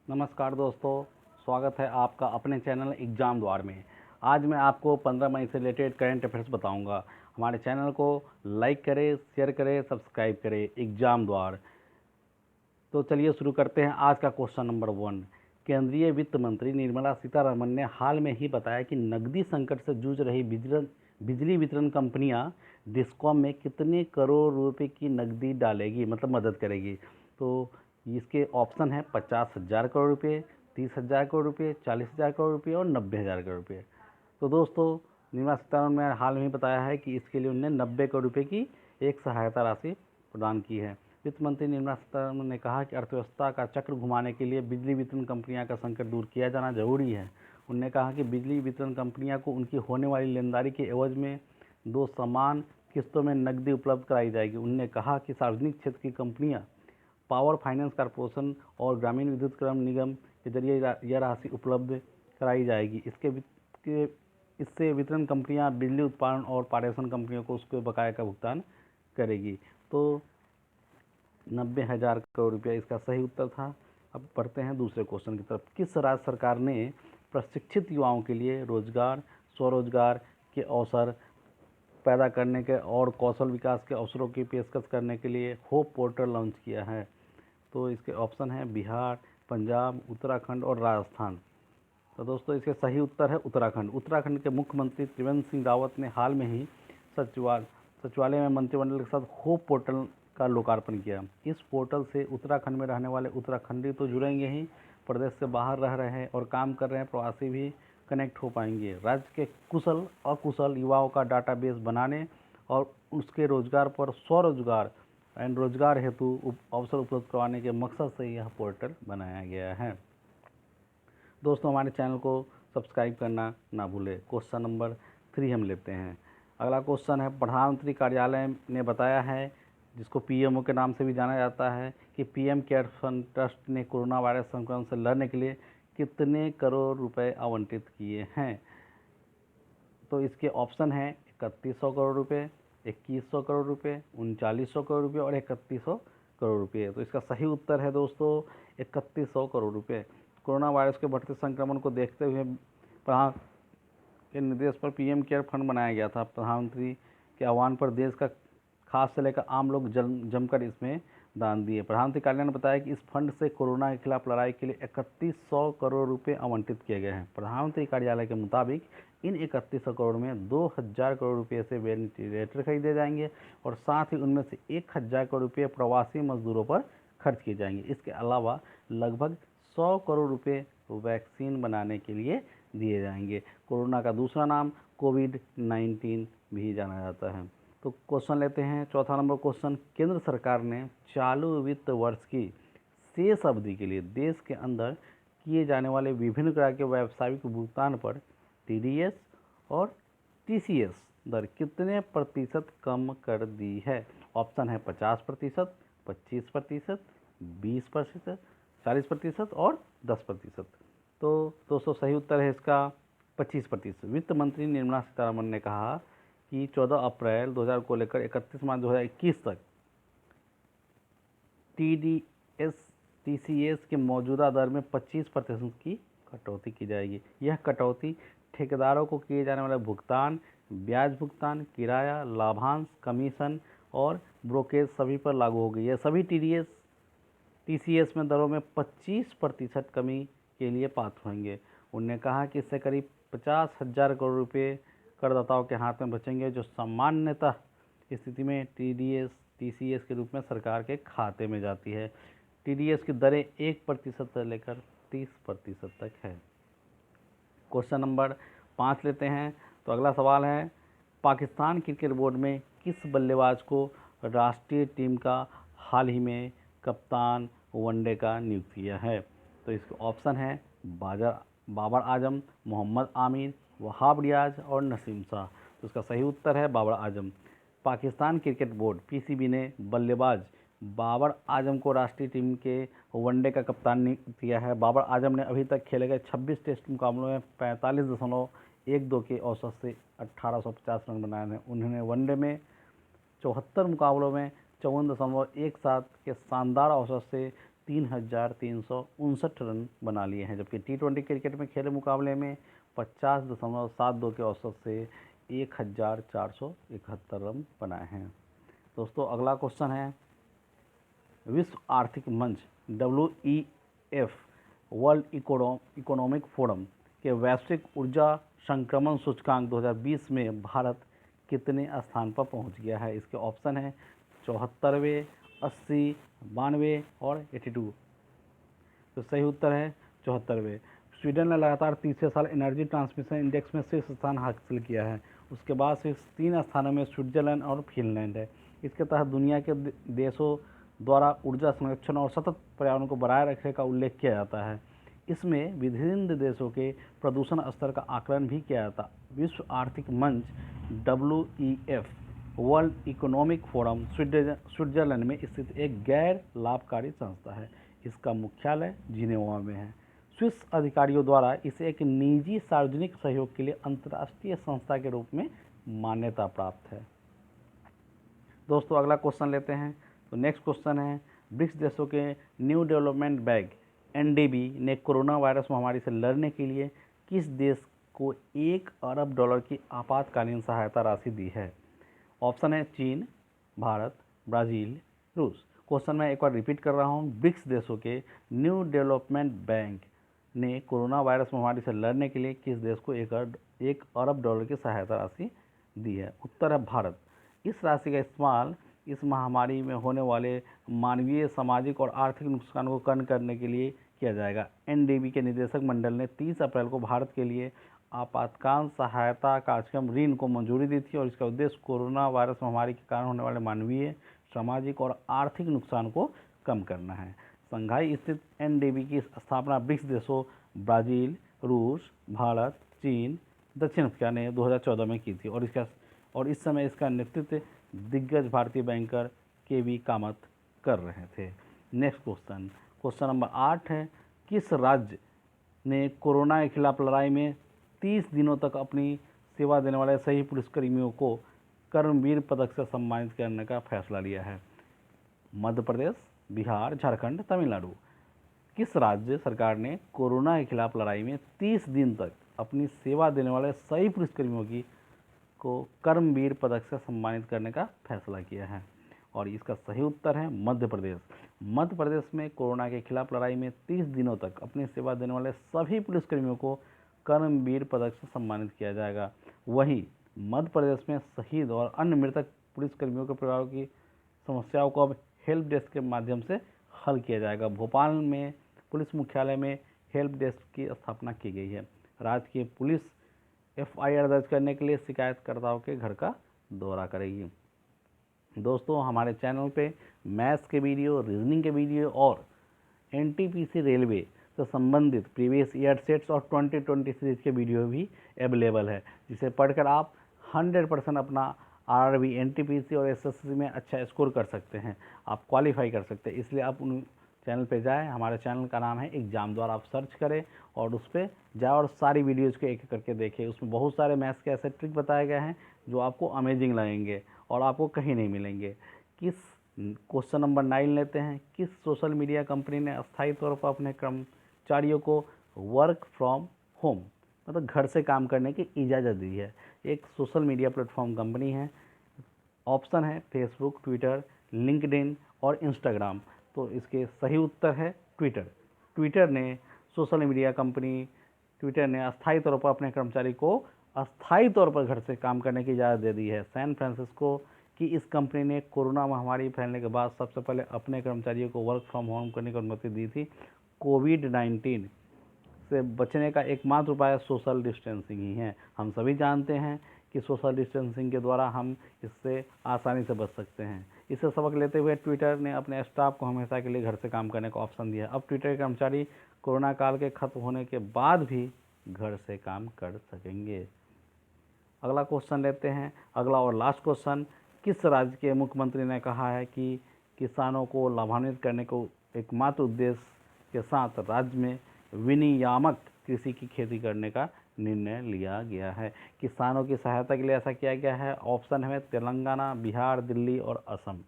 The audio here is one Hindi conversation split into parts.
नमस्कार दोस्तों, स्वागत है आपका अपने चैनल एग्ज़ाम द्वार में। आज मैं आपको 15 मई से रिलेटेड करंट अफेयर्स बताऊंगा। हमारे चैनल को लाइक करें, शेयर करें, सब्सक्राइब करें एग्ज़ाम द्वार। तो चलिए शुरू करते हैं। आज का क्वेश्चन नंबर 1। केंद्रीय वित्त मंत्री निर्मला सीतारमण ने हाल में ही बताया कि नकदी संकट से जूझ रही बिजली वितरण कंपनियां डिस्कॉम में कितने करोड़ रुपए की नकदी डालेगी, मतलब मदद करेगी। तो इसके ऑप्शन है 50,000 करोड़ रुपये, 30,000 करोड़ रुपये, 40,000 करोड़ रुपये और 90,000 करोड़ रुपये। तो दोस्तों, निर्मला सीतारमण ने हाल में ही बताया है कि इसके लिए उन्होंने 90 करोड़ रुपये की एक सहायता राशि प्रदान की है। वित्त मंत्री निर्मला सीतारमण ने कहा कि अर्थव्यवस्था का चक्र घुमाने के लिए बिजली वितरण कंपनियों का संकट दूर किया जाना जरूरी है। उन्होंने कहा कि बिजली वितरण कंपनियों को उनकी होने वाली लेनदारी के एवज में 2 समान किस्तों में नकदी उपलब्ध कराई जाएगी। उन्होंने कहा कि सार्वजनिक क्षेत्र की कंपनियां पावर फाइनेंस कॉरपोरेशन और ग्रामीण विद्युत निगम के जरिए यह राशि उपलब्ध कराई जाएगी। इससे वितरण कंपनियां बिजली उत्पादन और पारेषण कंपनियों को उसके बकाया का भुगतान करेगी। तो 90,000 करोड़ रुपया इसका सही उत्तर था। अब बढ़ते हैं दूसरे क्वेश्चन की तरफ। किस राज्य सरकार ने प्रशिक्षित युवाओं के लिए रोजगार, स्वरोजगार के अवसर पैदा करने के और कौशल विकास के अवसरों की पेशकश करने के लिए होप पोर्टल लॉन्च किया है? तो इसके ऑप्शन है बिहार, पंजाब, उत्तराखंड और राजस्थान। तो दोस्तों, इसके सही उत्तर है उत्तराखंड। उत्तराखंड के मुख्यमंत्री त्रिवेंद्र सिंह रावत ने हाल में ही सचिवालय में मंत्रिमंडल के साथ होप पोर्टल का लोकार्पण किया। इस पोर्टल से उत्तराखंड में रहने वाले उत्तराखंडी तो जुड़ेंगे ही, प्रदेश से बाहर रह रहे हैं और काम कर रहे हैं प्रवासी भी कनेक्ट हो पाएंगे। राज्य के कुशल अकुशल युवाओं का डाटाबेस बनाने और उसके रोजगार पर स्वरोजगार एंड रोजगार हेतु अवसर उपलब्ध करवाने के मकसद से यह पोर्टल बनाया गया है। दोस्तों, हमारे चैनल को सब्सक्राइब करना ना भूलें। क्वेश्चन नंबर 3 हम लेते हैं। अगला क्वेश्चन है, प्रधानमंत्री कार्यालय ने बताया है, जिसको पीएमओ के नाम से भी जाना जाता है, कि पीएम केयर फंड ट्रस्ट ने कोरोना वायरस संक्रमण से लड़ने के लिए कितने करोड़ रुपए आवंटित किए हैं? तो इसके ऑप्शन हैं 3100 करोड़ रुपए, 2100 करोड़ रुपए, 3900 करोड़ रुपए और 3100 करोड़ रुपए। तो इसका सही उत्तर है दोस्तों 3100 करोड़ रुपए। कोरोना वायरस के बढ़ते संक्रमण को देखते हुए प्रधान के निर्देश पर पीएम केयर फंड बनाया गया था। प्रधानमंत्री के आह्वान पर देश का खास से लेकर आम लोग जमकर इसमें दान दिए। प्रधानमंत्री कार्यालय ने बताया कि इस फंड से कोरोना के खिलाफ लड़ाई के लिए 3100 करोड़ रुपए आवंटित किए गए हैं। प्रधानमंत्री कार्यालय के मुताबिक इन 3100 करोड़ में 2000 करोड़ रुपये से वेंटिलेटर खरीदे जाएंगे और साथ ही उनमें से 1000 करोड़ रुपये प्रवासी मजदूरों पर खर्च किए जाएंगे। इसके अलावा लगभग 100 करोड़ रुपये वैक्सीन बनाने के लिए दिए जाएंगे। कोरोना का दूसरा नाम कोविड-19 भी जाना जाता है। तो क्वेश्चन लेते हैं, चौथा नंबर क्वेश्चन। केंद्र सरकार ने चालू वित्त वर्ष की शेष अवधि के लिए देश के अंदर किए जाने वाले विभिन्न प्रकार के व्यावसायिक भुगतान पर टीडीएस और टीसीएस दर कितने प्रतिशत कम कर दी है? ऑप्शन है 50%, 25%, 20%, 40% और 10%। तो दोस्तों, सही उत्तर है इसका 25%। वित्त मंत्री निर्मला सीतारमण ने कहा कि 14 अप्रैल 2000 को लेकर 31 मार्च 2021 तक टीडीएस टीसीएस के मौजूदा दर में 25% की कटौती की जाएगी। यह कटौती ठेकेदारों को किए जाने वाले भुगतान, ब्याज भुगतान, किराया, लाभांश, कमीशन और ब्रोकेज सभी पर लागू होगी। यह सभी टीसीएस में दरों में 25% कमी के लिए पात्र होंगे। उन्होंने कहा कि इससे करीब 50,000 करोड़ रुपये करदाताओं के हाथ में बचेंगे, जो सामान्यतः स्थिति में टीसीएस के रूप में सरकार के खाते में जाती है। टीडीएस की दरें 1% से लेकर 30% तक है। क्वेश्चन नंबर 5 लेते हैं। तो अगला सवाल है, पाकिस्तान क्रिकेट बोर्ड में किस बल्लेबाज को राष्ट्रीय टीम का हाल ही में कप्तान वनडे का नियुक्त किया है? तो इसके ऑप्शन है बाबर आजम, मोहम्मद आमिर, वहाब रियाज और नसीम शाह। तो इसका सही उत्तर है Babar Azam. Pakistan cricket board PCB ने बल्लेबाज बाबर आजम को राष्ट्रीय टीम के वनडे का कप्तान नियुक्त किया है। बाबर आजम ने अभी तक खेले गए 26 टेस्ट मुकाबलों में 45.12 के औसत से 1850 रन बनाए हैं। उन्होंने वनडे में 74 मुकाबलों में 54.17 के शानदार औसत से 3,359 रन बना लिए हैं, जबकि T20 क्रिकेट में खेले मुकाबले में 50.72 के औसत से 1,471 रन बनाए हैं। दोस्तों अगला क्वेश्चन है, विश्व आर्थिक मंच WEF वर्ल्ड इकोनॉमिक फोरम के वैश्विक ऊर्जा संक्रमण सूचकांक 2020 में भारत कितने स्थान पर पहुंच गया है? इसके ऑप्शन है 74वें, 80, 92 और 82। तो सही उत्तर है 74वें। स्वीडन ने लगातार तीसरे साल एनर्जी ट्रांसमिशन इंडेक्स में शीर्ष स्थान हासिल किया है। उसके बाद शीर्ष 3 स्थानों में स्विट्जरलैंड और फिनलैंड है। इसके तहत दुनिया के देशों द्वारा ऊर्जा संरक्षण और सतत पर्यावरण को बनाए रखने का उल्लेख किया जाता है। इसमें विभिन्न देशों के प्रदूषण स्तर का आकलन भी किया जाता है। विश्व आर्थिक मंच WEF world economic forum Switzerland में स्थित एक गैर लाभकारी संस्था है। इसका मुख्यालय जिनेवा में है। स्विस अधिकारियों द्वारा इसे एक निजी सार्वजनिक सहयोग के लिए अंतर्राष्ट्रीय संस्था के रूप में मान्यता प्राप्त है। दोस्तों अगला क्वेश्चन लेते हैं। तो नेक्स्ट क्वेश्चन है, ब्रिक्स देशों के न्यू डेवलपमेंट बैंक NDB ने कोरोना वायरस महामारी से लड़ने के लिए किस देश को $1 अरब की आपातकालीन सहायता राशि दी है? ऑप्शन है चीन, भारत, ब्राज़ील, रूस। क्वेश्चन मैं एक बार रिपीट कर रहा हूँ। ब्रिक्स देशों के न्यू डेवलपमेंट बैंक ने कोरोना वायरस महामारी से लड़ने के लिए किस देश को $1 अरब की सहायता राशि दी है? उत्तर है भारत। इस राशि का इस्तेमाल इस महामारी में होने वाले मानवीय, सामाजिक और आर्थिक नुकसान को कम करने के लिए किया जाएगा। NDB के निदेशक मंडल ने 30 अप्रैल को भारत के लिए आपातकाल सहायता कार्यक्रम ऋण को मंजूरी दी थी और इसका उद्देश्य कोरोना वायरस महामारी के कारण होने वाले मानवीय, सामाजिक और आर्थिक नुकसान को कम करना है। शंघाई स्थित NDB की स्थापना ब्रिक्स देशों ब्राज़ील, रूस, भारत, चीन, दक्षिण अफ्रीका ने 2014 में की थी और इस समय इसका नेतृत्व दिग्गज भारतीय बैंकर KV कामत कर रहे थे। नेक्स्ट क्वेश्चन नंबर 8 है, किस राज्य ने कोरोना के खिलाफ लड़ाई में 30 दिनों तक अपनी सेवा देने वाले सही पुलिसकर्मियों को कर्मवीर पदक से सम्मानित करने का फैसला लिया है? मध्य प्रदेश, बिहार, झारखंड, तमिलनाडु। किस राज्य सरकार ने कोरोना के खिलाफ लड़ाई में 30 दिन तक अपनी सेवा देने वाले सही पुलिसकर्मियों को कर्मवीर पदक से सम्मानित करने का फैसला किया है? और इसका सही उत्तर है मध्य प्रदेश। मध्य प्रदेश में कोरोना के खिलाफ लड़ाई में 30 दिनों तक अपनी सेवा देने वाले सभी पुलिसकर्मियों को कर्मवीर पदक से सम्मानित किया जाएगा। वहीं मध्य प्रदेश में शहीद और अन्य मृतक पुलिसकर्मियों के परिवारों की समस्याओं को अब हेल्प डेस्क के माध्यम से हल किया जाएगा। भोपाल में पुलिस मुख्यालय में हेल्प डेस्क की स्थापना की गई है। राज्य की पुलिस FIR दर्ज करने के लिए शिकायतकर्ताओं के घर का दौरा करेगी। दोस्तों हमारे चैनल पे मैथ्स के वीडियो, रीजनिंग के वीडियो और NTPC रेलवे से संबंधित प्रीवियस ईयर सेट्स और 2020 सीरीज के वीडियो भी अवेलेबल है, जिसे पढ़कर आप 100% अपना RRB, NTPC और SSC में अच्छा स्कोर कर सकते हैं, आप क्वालिफाई कर सकते हैं। इसलिए आप उन चैनल पे जाएं। हमारे चैनल का नाम है एग्जाम द्वार, आप सर्च करें और उस पर जाए और सारी वीडियोज़ को एक एक करके देखें। उसमें बहुत सारे मैथ्स के ऐसे ट्रिक बताए गए हैं जो आपको अमेजिंग लगेंगे और आपको कहीं नहीं मिलेंगे। क्वेश्चन नंबर 9 लेते हैं। किस सोशल मीडिया कंपनी ने अस्थायी तौर पर अपने कर्मचारियों को वर्क फ्रॉम होम मतलब घर से काम करने की इजाज़त दी है? एक सोशल मीडिया प्लेटफॉर्म कंपनी है। ऑप्शन है फेसबुक, ट्विटर, लिंक्डइन और इंस्टाग्राम। तो इसके सही उत्तर है ट्विटर ने सोशल मीडिया कंपनी ट्विटर ने अस्थायी तौर पर अपने कर्मचारी को अस्थायी तौर पर घर से काम करने की इजाज़त दे दी है। सैन फ्रांसिस्को की इस कंपनी ने कोरोना महामारी फैलने के बाद सबसे पहले अपने कर्मचारियों को वर्क फ्रॉम होम करने की अनुमति दी थी। कोविड-19 से बचने का एकमात्र उपाय सोशल डिस्टेंसिंग ही है। हम सभी जानते हैं कि सोशल डिस्टेंसिंग के द्वारा हम इससे आसानी से बच सकते हैं। इससे सबक लेते हुए ट्विटर ने अपने स्टाफ को हमेशा के लिए घर से काम करने का ऑप्शन दिया। अब ट्विटर के कर्मचारी कोरोना काल के खत्म होने के बाद भी घर से काम कर सकेंगे। अगला क्वेश्चन लेते हैं। अगला और लास्ट क्वेश्चन, किस राज्य के मुख्यमंत्री ने कहा है कि किसानों को लाभान्वित करने को एकमात्र उद्देश्य के साथ राज्य में विनियामक कृषि की खेती करने का निर्णय लिया गया है? किसानों की सहायता के लिए ऐसा किया गया है। ऑप्शन है तेलंगाना, बिहार, दिल्ली और असम।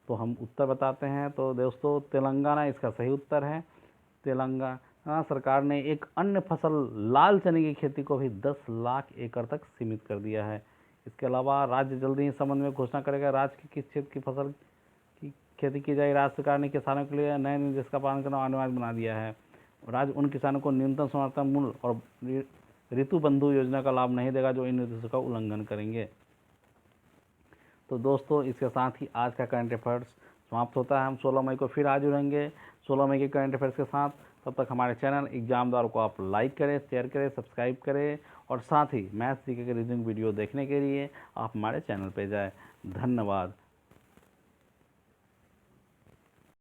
तो हम उत्तर बताते हैं। तो दोस्तों तेलंगाना इसका सही उत्तर है। तेलंगाना सरकार ने एक अन्य फसल लाल चने की खेती को भी 10 लाख एकड़ तक सीमित कर दिया है। इसके अलावा राज्य जल्दी ही इस संबंध में घोषणा करेगा राज्य की किस क्षेत्र की फसल की खेती की जाएगी। राज्य सरकार ने किसानों के लिए नए निर्देश का पालन करना अनिवार्य बना दिया है। राज्य उन किसानों को न्यूनतम समर्थन मूल्य और ऋतु बंधु योजना का लाभ नहीं देगा जो इन निर्देशों का उल्लंघन करेंगे। तो दोस्तों इसके साथ ही आज का करंट अफेयर्स समाप्त होता है। हम 16 मई को फिर हाजिर होंगे 16 मई के करंट अफेयर्स के साथ। तब तक हमारे चैनल एग्जाम द्वार को आप लाइक करें, शेयर करें, सब्सक्राइब करें और साथ ही मैथ्स जीके के रीजनिंग वीडियो देखने के लिए आप हमारे चैनल पर जाएं। धन्यवाद।